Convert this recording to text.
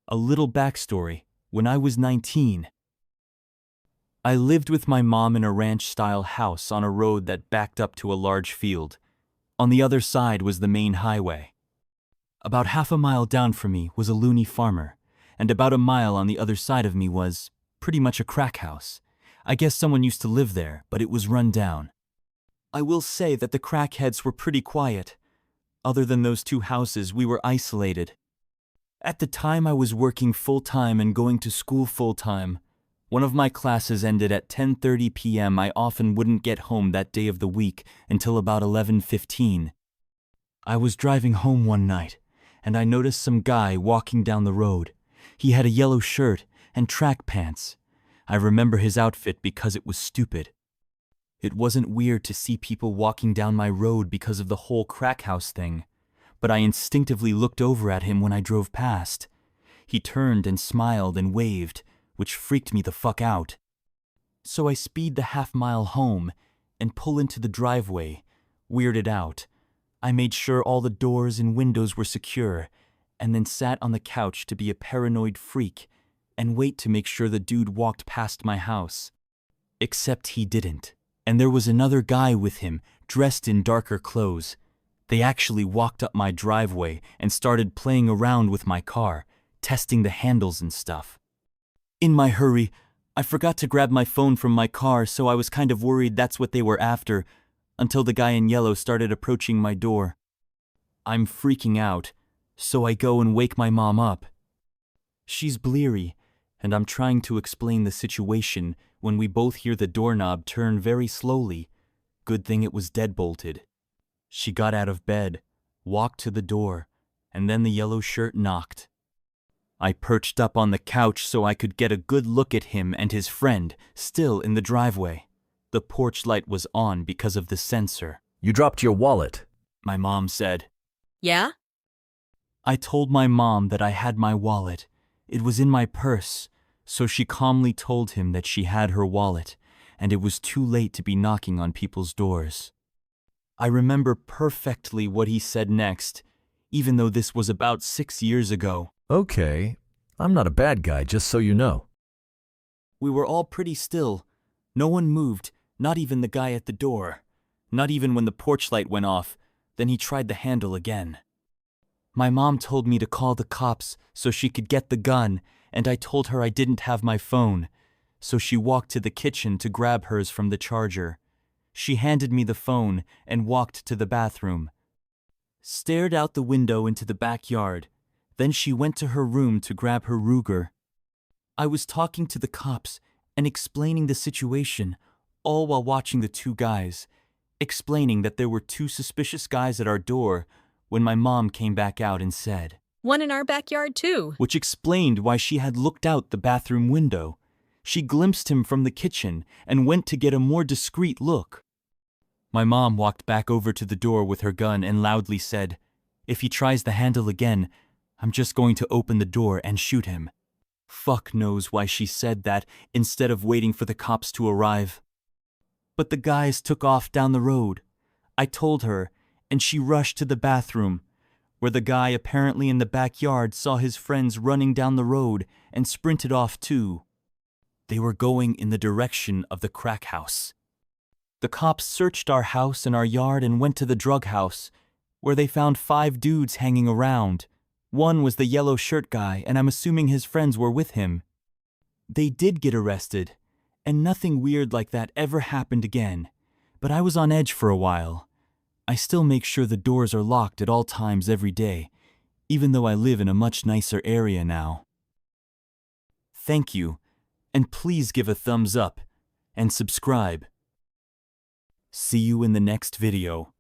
A little backstory. When I was 19, I lived with my mom in a ranch-style house on a road that backed up to a large field. On the other side was the main highway. About half a mile down from me was a loony farmer, and about a mile on the other side of me was pretty much a crack house. I guess someone used to live there, but it was run down. I will say that the crackheads were pretty quiet. Other than those two houses, we were isolated. At the time, I was working full-time and going to school full-time. One of my classes ended at 10:30 p.m. I often wouldn't get home that day of the week until about 11:15. I was driving home one night, and I noticed some guy walking down the road. He had a yellow shirt and track pants. I remember his outfit because it was stupid. It wasn't weird to see people walking down my road because of the whole crack house thing, but I instinctively looked over at him when I drove past. He turned and smiled and waved, which freaked me the fuck out. So I speed the half-mile home and pull into the driveway, weirded out. I made sure all the doors and windows were secure, and then sat on the couch to be a paranoid freak and wait to make sure the dude walked past my house. Except he didn't, and there was another guy with him, dressed in darker clothes. They actually walked up my driveway and started playing around with my car, testing the handles and stuff. In my hurry, I forgot to grab my phone from my car, so I was kind of worried that's what they were after, until the guy in yellow started approaching my door. I'm freaking out, so I go and wake my mom up. She's bleary, and I'm trying to explain the situation when we both hear the doorknob turn very slowly. Good thing it was deadbolted. She got out of bed, walked to the door, and then the yellow shirt knocked. I perched up on the couch so I could get a good look at him and his friend, still in the driveway. The porch light was on because of the sensor. You dropped your wallet. My mom said. Yeah? I told my mom that I had my wallet. It was in my purse, so she calmly told him that she had her wallet, and it was too late to be knocking on people's doors. I remember perfectly what he said next, even though this was about 6 years ago. Okay, I'm not a bad guy, just so you know. We were all pretty still. No one moved, not even the guy at the door. Not even when the porch light went off. Then he tried the handle again. My mom told me to call the cops so she could get the gun, and I told her I didn't have my phone, so she walked to the kitchen to grab hers from the charger. She handed me the phone and walked to the bathroom. Stared out the window into the backyard. Then she went to her room to grab her Ruger. I was talking to the cops and explaining the situation, all while watching the two guys, explaining that there were two suspicious guys at our door when my mom came back out and said, One in our backyard, too. which explained why she had looked out the bathroom window. She glimpsed him from the kitchen and went to get a more discreet look. My mom walked back over to the door with her gun and loudly said, "If he tries the handle again, I'm just going to open the door and shoot him." Fuck knows why she said that instead of waiting for the cops to arrive. But the guys took off down the road. I told her, and she rushed to the bathroom, where the guy apparently in the backyard saw his friends running down the road and sprinted off too. They were going in the direction of the crack house. The cops searched our house and our yard and went to the drug house, where they found 5 dudes hanging around. One was the yellow shirt guy, and I'm assuming his friends were with him. They did get arrested, and nothing weird like that ever happened again, but I was on edge for a while. I still make sure the doors are locked at all times every day, even though I live in a much nicer area now. Thank you, and please give a thumbs up and subscribe. See you in the next video.